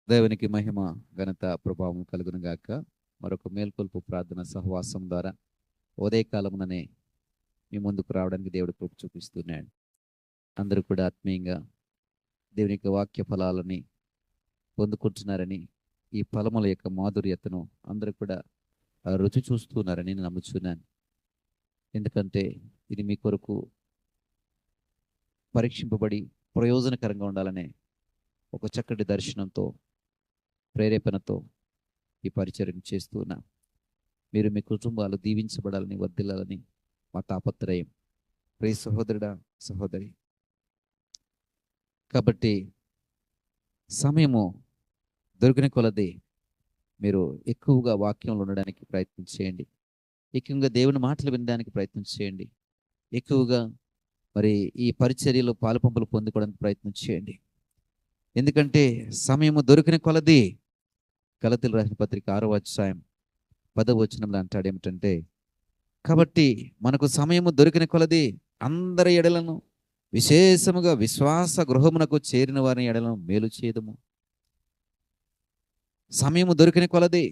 దేవునికి మహిమ, ఘనత, ప్రభావం కలుగును గాక. మరొక మేల్కొల్పు ప్రార్థన సహవాసం ద్వారా ఉదయకాలముననే మీ ముందుకు రావడానికి దేవుడు కృప చూపిస్తున్నాడు. అందరూ కూడా ఆత్మీయంగా దేవుని యొక్క వాక్య ఫలాలని పొందుకుంటున్నారని, ఈ ఫలముల యొక్క మాధుర్యతను అందరూ కూడా రుచి చూస్తున్నారని నేను నమ్ముచున్నాను. ఎందుకంటే ఇది మీ కొరకు పరీక్షింపబడి ప్రయోజనకరంగా ఉండాలనే ఒక చక్కటి దర్శనంతో, ప్రేరేపణతో ఈ పరిచర్య చేస్తూ ఉన్నా. మీరు మీ కుటుంబాలు దీవించబడాలని, వర్ధిల్లాలని మా తాపత్రయం. ప్రియ సహోదరుడా, సహోదరి, కాబట్టి సమయము దొరికిన కొలది మీరు ఎక్కువగా వాక్యంలో ఉండడానికి ప్రయత్నం చేయండి. ఎక్కువగా దేవుని మాటలు వినడానికి ప్రయత్నం చేయండి. ఎక్కువగా మరి ఈ పరిచర్యలో పాలుపంపులు పొందుకోవడానికి ప్రయత్నం చేయండి. ఎందుకంటే సమయము దొరికిన కొలది, గలతీయులకు రాసిన పత్రిక 6వ అధ్యాయం 10వ వచనంలో అంటాడు ఏమిటంటే, కాబట్టి మనకు సమయము దొరికిన కొలది అందరి ఎడలను, విశేషముగా విశ్వాస గృహమునకు చేరిన వారి ఎడలను మేలు చేయదము. సమయము దొరికిన కొలది,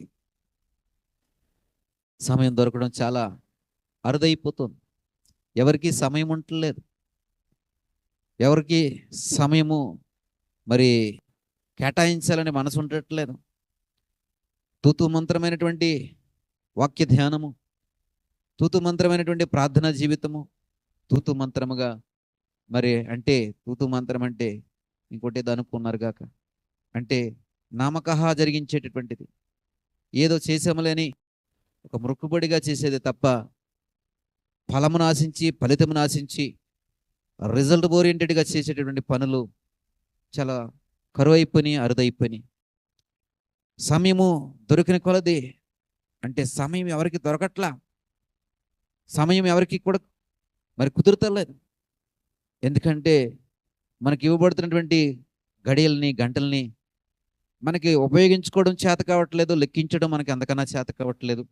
సమయం దొరకడం చాలా అరుదైపోతుంది. ఎవరికి సమయం ఉండలేదు. ఎవరికి సమయము మరి కేటాయించాలని మనసు ఉండట్లేదు. తూతు మంత్రమైనటువంటి వాక్య ధ్యానము, తూతు మంత్రమైనటువంటి ప్రార్థనా జీవితము, తూతు మంత్రముగా మరి అంటే తూతు మంత్రం అంటే ఇంకోటి ఏదో అనుకున్నారు గాక, అంటే నామకహా జరిగించేటటువంటిది, ఏదో చేసాములేని ఒక మొక్కుబడిగా చేసేది తప్ప ఫలమును ఆశించి, ఫలితమును ఆశించి, రిజల్ట్ ఓరియంటెడ్గా చేసేటటువంటి పనులు చాలా కరువైపోయి, అరుదైపోయి. సమయము దొరికిన కొలది, అంటే సమయం ఎవరికి దొరకట్లా, సమయం ఎవరికి కూడా మరి కుదురుతలేదు. ఎందుకంటే మనకి ఇవ్వబడుతున్నటువంటి గడియల్ని, గంటల్ని మనకి ఉపయోగించుకోవడం చేత కావట్లేదు, లెక్కించడం మనకి అంతకన్నా చేత కావట్లేదు.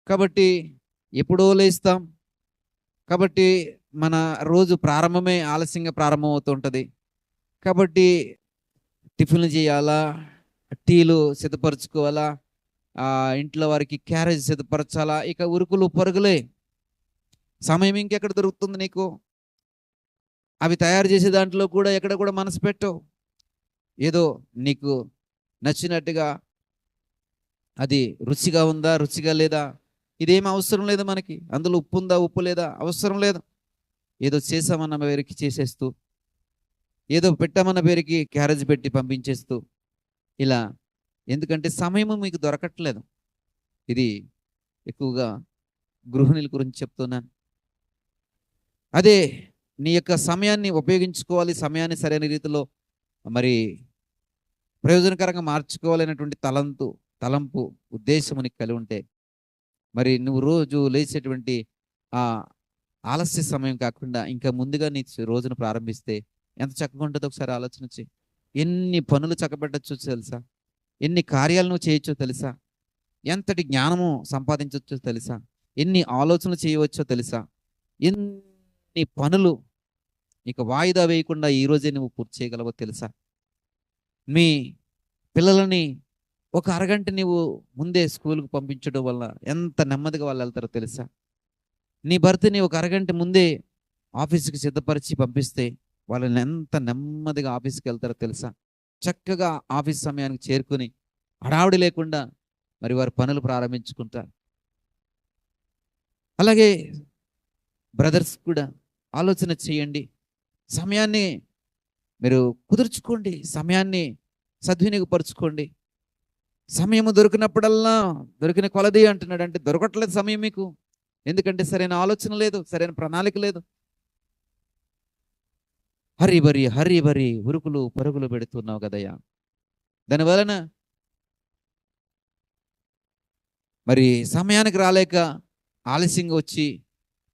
కాబట్టి ఎప్పుడో లేస్తాం, కాబట్టి మన రోజు ప్రారంభమే ఆలస్యంగా ప్రారంభం అవుతుంటుంది. కాబట్టి టిఫిన్లు చేయాలా, టీలు సిద్ధపరచుకోవాలా, ఇంట్లో వారికి క్యారేజ్ సిద్ధపరచాలా, ఇక ఉరుకులు పరుగులే. సమయం ఇంకెక్కడ దొరుకుతుంది నీకు? అవి తయారు చేసే దాంట్లో కూడా ఎక్కడ కూడా మనసు పెట్టవు. ఏదో నీకు నచ్చినట్టుగా అది రుచిగా ఉందా, రుచిగా లేదా, ఇదేం అవసరం లేదు మనకి. అందులో ఉప్పు ఉందా, ఉప్పు లేదా, అవసరం లేదు. ఏదో చేసామన్న పేరుకి చేసేస్తూ, ఏదో పెట్టామన్న పేరుకి క్యారేజ్ పెట్టి పంపించేస్తూ ఇలా. ఎందుకంటే సమయము మీకు దొరకట్లేదు. ఇది ఎక్కువగా గృహిణుల గురించి చెప్తున్నాను. అదే నీ యొక్క సమయాన్ని ఉపయోగించుకోవాలి, సమయాన్ని సరైన రీతిలో మరి ప్రయోజనకరంగా మార్చుకోవాలనేటువంటి తలంపు, ఉద్దేశము నీకు కలిగి ఉంటే, మరి నువ్వు రోజు లేచేటువంటి ఆ ఆలస్య సమయం కాకుండా ఇంకా ముందుగా నీ రోజును ప్రారంభిస్తే ఎంత చక్కగా ఉంటుందో ఒకసారి ఆలోచన చేయి. ఎన్ని పనులు చక్కబెట్టచ్చో తెలుసా? ఎన్ని కార్యాలు నువ్వు చేయొచ్చో తెలుసా? ఎంతటి జ్ఞానము సంపాదించవచ్చో తెలుసా? ఎన్ని ఆలోచనలు చేయవచ్చో తెలుసా? ఎన్ని పనులు ఇక వాయిదా వేయకుండా ఈరోజే నువ్వు పూర్తి చేయగలవో తెలుసా? మీ పిల్లలని ఒక అరగంట నువ్వు ముందే స్కూల్కి పంపించడం వల్ల ఎంత నెమ్మదిగా వాళ్ళు వెళ్తారో తెలుసా? నీ భర్తని ఒక అరగంట ముందే ఆఫీస్కి సిద్ధపరిచి పంపిస్తే వాళ్ళని ఎంత నెమ్మదిగా ఆఫీస్కి వెళ్తారో తెలుసా? చక్కగా ఆఫీస్ సమయానికి చేరుకుని హడావుడి లేకుండా మరి వారి పనులు ప్రారంభించుకుంటారు. అలాగే బ్రదర్స్ కూడా ఆలోచన చేయండి. సమయాన్ని మీరు కుదుర్చుకోండి, సమయాన్ని సద్వినియోగపరుచుకోండి. సమయము దొరికినప్పుడల్లా, దొరికిన కొలది అంటున్నాడు. అంటే దొరకట్లేదు సమయం మీకు. ఎందుకంటే సరైన ఆలోచన లేదు, సరైన ప్రణాళిక లేదు. హరి ఉరుకులు పరుగులు పెడుతున్నావు కదయ్యా. దానివలన మరి సమయానికి రాలేక ఆలస్యంగా వచ్చి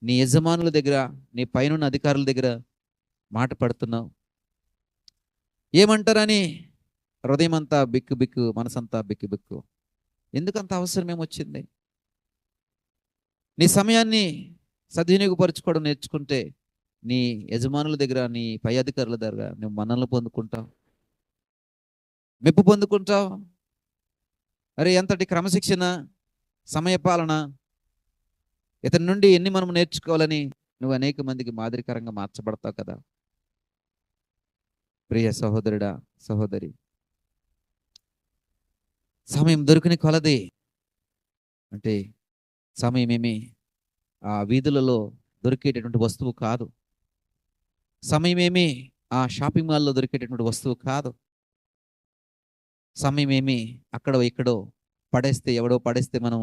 నీ యజమానుల దగ్గర, నీ పైన అధికారుల దగ్గర మాట పడుతున్నావు. ఏమంటారని హృదయం అంతా బిక్కు బిక్కు, మనసంతా బిక్కు బిక్కు. ఎందుకంత అవసరం ఏమొచ్చింది? నీ సమయాన్ని సద్వినియోగపరచుకోవడం నేర్చుకుంటే నీ యజమానుల దగ్గర, నీ పై అధికారుల దగ్గర నువ్వు మన్ననలు పొందుకుంటావు. మెప్పు పొందుకుంటావు. అరే ఎంతటి క్రమశిక్షణ, సమయపాలన, ఇతని నుండి ఎన్ని మనం నేర్చుకోవాలని నువ్వు అనేక మందికి మాదిరికరంగా మార్చబడతావు కదా. ప్రియ సహోదరుడా, సహోదరి, సమయం దొరికిన కొలది అంటే సమయం ఏమి ఆ వీధులలో దొరికేటటువంటి వస్తువు కాదు. సమయం ఏమి ఆ షాపింగ్ మాల్లో దొరికేటటువంటి వస్తువు కాదు. సమయం ఏమి అక్కడో ఇక్కడో పడేస్తే ఎవడో పడేస్తే మనం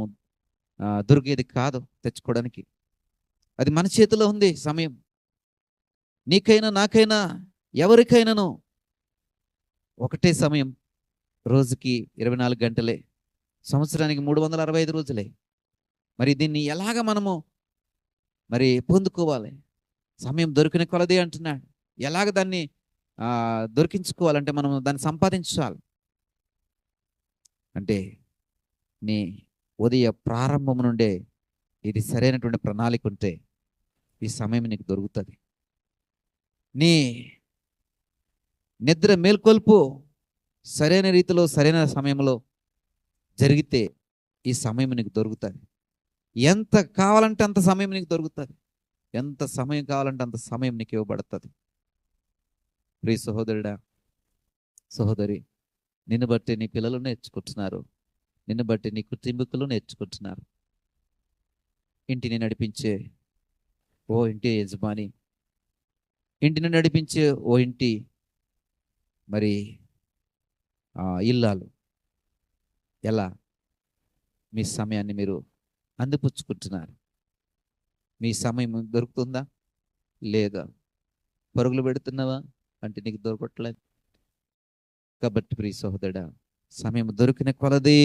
దొరికేది కాదు తెచ్చుకోవడానికి. అది మన చేతిలో ఉంది సమయం. నీకైనా నాకైనా ఎవరికైనాను ఒకటే సమయం. రోజుకి 24 గంటలే, సంవత్సరానికి 365 రోజులే. మరి దీన్ని ఎలాగ మనము మరి పొందుకోవాలి? సమయం దొరికిన కొలది అంటున్నాడు. ఎలాగ దాన్ని దొరికించుకోవాలంటే మనం దాన్ని సంపాదించాలి. అంటే నీ ఉదయ ప్రారంభం నుండే ఇది సరైనటువంటి ప్రణాళిక ఉంటే ఈ సమయం నీకు దొరుకుతుంది. నీ నిద్ర మేల్కొల్పు సరైన రీతిలో సరైన సమయంలో జరిగితే ఈ సమయం నీకు దొరుకుతుంది. ఎంత కావాలంటే అంత సమయం నీకు దొరుకుతుంది. ఎంత సమయం కావాలంటే అంత సమయం నీకు ఇవ్వబడుతుంది. ప్రియ సహోదరుడా, సహోదరి, నిన్ను బట్టి నీ పిల్లలు నేర్చుకుంటున్నారు, నిన్ను బట్టి నీ కుటుంబీకులు నేర్చుకుంటున్నారు. ఇంటిని నడిపించే ఓ ఇంటి యజమాని, ఇంటిని నడిపించే ఓ ఇంటి మరి ఇల్లాలు, ఎలా మీ సమయాన్ని మీరు అందిపుచ్చుకుంటున్నారు? మీ సమయం దొరుకుతుందా లేదా? పరుగులు పెడుతున్నావా అంటే నీకు దొరకట్లేదు. కాబట్టి ప్రియ సహోదరుడా, సమయం దొరికిన కొలది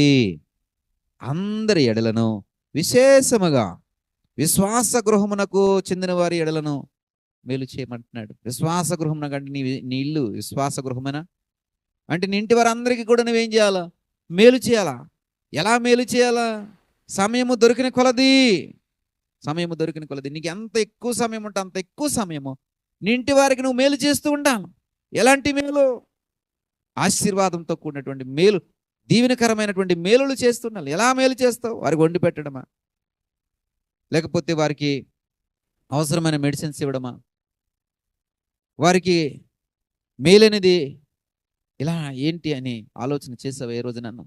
అందరి ఎడలను, విశేషముగా విశ్వాస గృహమునకు చెందిన వారి ఎడలను మేలు చేయమంటున్నాడు. విశ్వాస గృహమునకు అంటే నీ ఇల్లు విశ్వాస గృహమేనా అంటే నీ ఇంటి వారందరికీ కూడా నువ్వేం చేయాలా? మేలు చేయాలా. ఎలా మేలు చేయాలా? సమయము దొరికిన కొలది, సమయము దొరికిన కొలది. నీకు ఎంత ఎక్కువ సమయం ఉంటే అంత ఎక్కువ సమయము నీ ఇంటి వారికి నువ్వు మేలు చేస్తూ ఉండాలి. ఎలాంటి మేలు? ఆశీర్వాదంతో కూడినటువంటి మేలు, దీవెనకరమైనటువంటి మేలులు చేస్తుండాలి. ఎలా మేలు చేస్తావు? వారికి వండి పెట్టడమా? లేకపోతే వారికి అవసరమైన మెడిసిన్స్ ఇవ్వడమా? వారికి మేలనేది ఇలా ఏంటి అని ఆలోచన చేసావు ఏ రోజు? నన్ను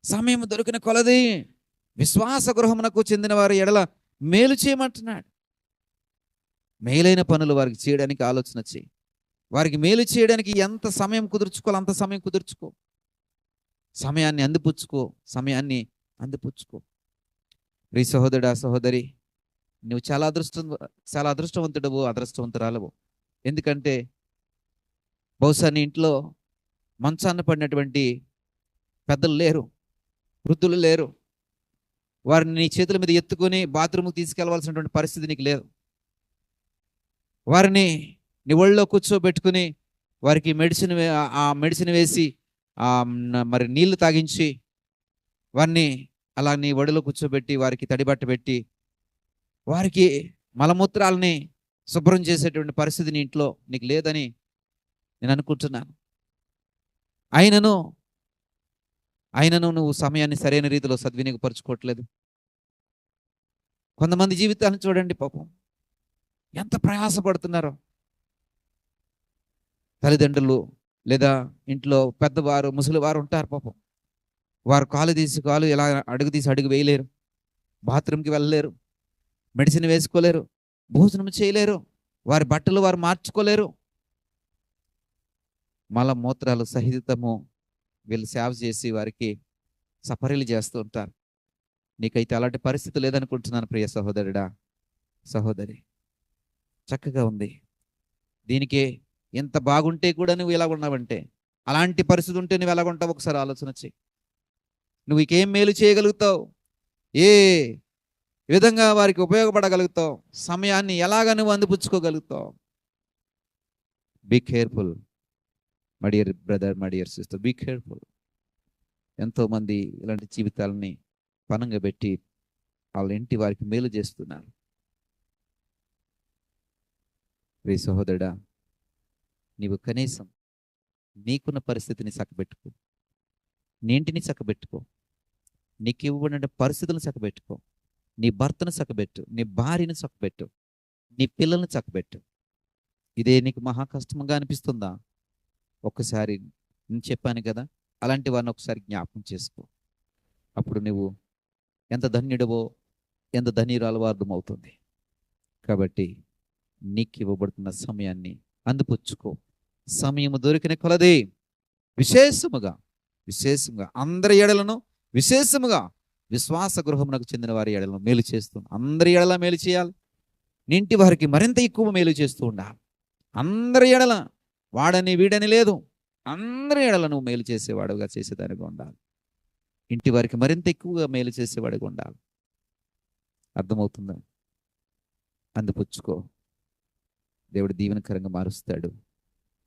సమయం దొరికిన కొలది విశ్వాస గృహమునకు చెందిన వారి ఎడల మేలు చేయమంటున్నాడు. మేలైన పనులు వారికి చేయడానికి ఆలోచన చేయి. వారికి మేలు చేయడానికి ఎంత సమయం కుదుర్చుకోవాలి అంత సమయం కుదుర్చుకో. సమయాన్ని అందిపుచ్చుకో, సమయాన్ని అందిపుచ్చుకో. ప్రియ సహోదరుడా, సహోదరి, నువ్వు చాలా అదృష్టవంతుడవు, అదృష్టవంతురాలవు. ఎందుకంటే బహుశా నీ ఇంట్లో మంచాన పడినటువంటి పెద్దలు లేరు, వృద్ధులు లేరు. వారిని నీ చేతుల మీద ఎత్తుకొని బాత్రూమ్కి తీసుకెళ్లవలసినటువంటి పరిస్థితి నీకు లేదు. వారిని నీ ఒళ్ళో కూర్చోబెట్టుకుని వారికి మెడిసిన్ వేసి మరి నీళ్లు తాగించి వారిని అలా నీ ఒడిలో కూర్చోబెట్టి వారికి తడిబట్ట పెట్టి వారికి మలమూత్రాలని శుభ్రం చేసేటువంటి పరిస్థితి నీ ఇంట్లో నీకు లేదని నేను అనుకుంటున్నాను. అయినను నువ్వు సమయాన్ని సరైన రీతిలో సద్వినియోగపరచుకోవట్లేదు. కొంతమంది జీవితాలను చూడండి, పాపం ఎంత ప్రయాసపడుతున్నారో. తల్లిదండ్రులు లేదా ఇంట్లో పెద్దవారు, ముసలివారు ఉంటారు. పాపం వారు కాలు ఇలా అడుగు వేయలేరు, బాత్రూమ్కి వెళ్ళలేరు, మెడిసిన్ వేసుకోలేరు, భోజనం చేయలేరు, వారి బట్టలు వారు మార్చుకోలేరు. మలమూత్రాలు సహితము వీళ్ళు సేవ చేసి వారికి సపరీలు చేస్తూ ఉంటారు. నీకైతే అలాంటి పరిస్థితి లేదనుకుంటున్నాను ప్రియ సహోదరుడా, సహోదరి. చక్కగా ఉంది. దీనికే ఎంత బాగుంటే కూడా నువ్వు ఇలా ఉన్నావంటే, అలాంటి పరిస్థితి ఉంటే నువ్వు ఎలాగుంటావు ఒకసారి ఆలోచన చెయ్యి. నువ్వు ఇంకేం మేలు చేయగలుగుతావు? ఏ విధంగా వారికి ఉపయోగపడగలుగుతావు? సమయాన్ని ఎలాగ నువ్వు అందిపుచ్చుకోగలుగుతావు? Be careful my dear brother, my dear sister, be careful. ఎంతోమంది ఇలాంటి జీవితాలని పనంగా పెట్టి వాళ్ళ ఇంటి వారికి మేలు చేస్తున్నారు. ప్రియ సహోదరుడా, నీవు కనీసం నీకున్న పరిస్థితిని చక్కబెట్టుకో. నీ ఇంటిని చక్కబెట్టుకో, నీకు ఇవ్వబడిన పరిస్థితులను చక్కబెట్టుకో, నీ భర్తను చక్కబెట్టు, నీ భార్యను చక్కబెట్టు, నీ పిల్లల్ని చక్కబెట్టు. ఇదే నీకు మహా కష్టంగా అనిపిస్తుందా? ఒక్కసారి నేను చెప్పాను కదా, అలాంటి వారిని ఒకసారి జ్ఞాపకం చేసుకో. అప్పుడు నువ్వు ఎంత ధన్యుడవో, ఎంత ధన్యురాలు అర్థమవుతుంది. కాబట్టి నీకు ఇవ్వబడుతున్న సమయాన్ని అందిపుచ్చుకో. సమయము దొరికిన కొలది విశేషముగా అందరి ఎడలను, విశేషముగా విశ్వాస గృహమునకు చెందిన వారి ఎడలను మేలు చేస్తూ, అందరి ఎడల మేలు చేయాలి. నింటి వారికి మరింత ఎక్కువ మేలు చేస్తూ ఉండాలి. అందరి ఎడల వాడని వీడని లేదు, అందరి ఎడల నువ్వు మేలు చేసేవాడుగా చేసేదానిగా ఉండాలి. ఇంటి వారికి మరింత ఎక్కువగా మేలు చేసేవాడిగా ఉండాలి. అర్థమవుతుందా? అందిపుచ్చుకో. దేవుడు దీవెనకరంగా మారుస్తాడు.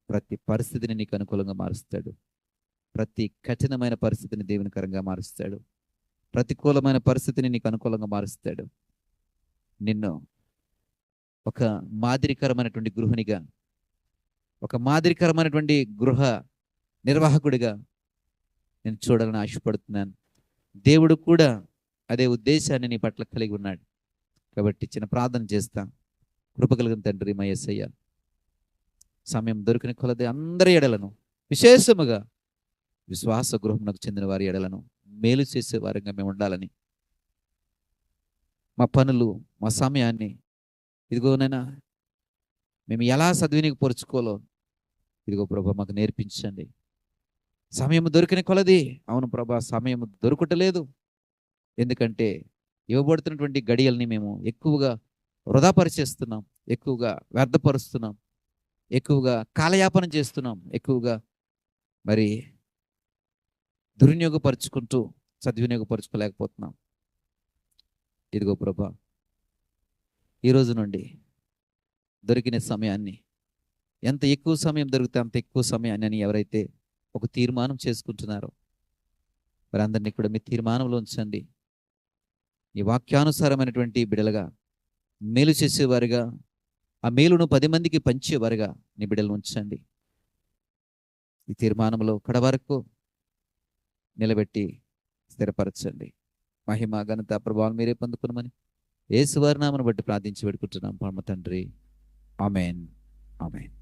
ప్రతి పరిస్థితిని నీకు అనుకూలంగా మారుస్తాడు. ప్రతి కఠినమైన పరిస్థితిని దీవెనకరంగా మారుస్తాడు. ప్రతికూలమైన పరిస్థితిని నీకు అనుకూలంగా మారుస్తాడు. నిన్ను ఒక మాదిరికరమైనటువంటి గృహిణిగా, ఒక మాదిరికరమైనటువంటి గృహ నిర్వాహకుడిగా నేను చూడాలని ఆశపడుతున్నాను. దేవుడు కూడా అదే ఉద్దేశాన్ని నీ పట్ల కలిగి ఉన్నాడు. కాబట్టి చిన్న ప్రార్థన చేస్తా. కృపగలిగిన తండ్రి మా యేసయ్య, సమయం దొరికిన కొలది అందరి ఎడలను, విశేషముగా విశ్వాస గృహమునకు చెందిన వారి ఎడలను మేలు చేసే వారిగా మేము ఉండాలని, మా పనులు, మా సమయాన్ని ఇదిగోనైనా మేము ఎలా సద్వినియోగపరుచుకోవాలో ఇదిగో ప్రభా మాకు నేర్పించండి. సమయం దొరికిన కొలది, అవును ప్రభా సమయం దొరకటలేదు. ఎందుకంటే ఇవ్వబడుతున్నటువంటి గడియల్ని మేము ఎక్కువగా వృధాపరిచేస్తున్నాం, ఎక్కువగా వ్యర్థపరుస్తున్నాం, ఎక్కువగా కాలయాపన చేస్తున్నాం, ఎక్కువగా మరి దుర్వినియోగపరుచుకుంటూ సద్వినియోగపరుచుకోలేకపోతున్నాం. ఇదిగో ప్రభా, ఈరోజు నుండి దొరికిన సమయాన్ని, ఎంత ఎక్కువ సమయం దొరికితే అంత ఎక్కువ సమయాన్ని అని ఎవరైతే ఒక తీర్మానం చేసుకుంటున్నారో వారందరినీ కూడా మీ తీర్మానంలో ఉంచండి. ఈ వాక్యానుసారమైనటువంటి బిడలుగా, మేలు చేసేవారుగా, ఆ మేలును 10 మందికి పంచేవారుగా నీ బిడ్డలను ఉంచండి. ఈ తీర్మానంలో కడవరకు నిలబెట్టి స్థిరపరచండి. మహిమ, ఘనత, ప్రభావం మీరే పొందుకున్నామని యేసు వారి నామమును బట్టి ప్రార్థించి పెట్టుకుంటున్నాం పరమ తండ్రి. Amen, amen.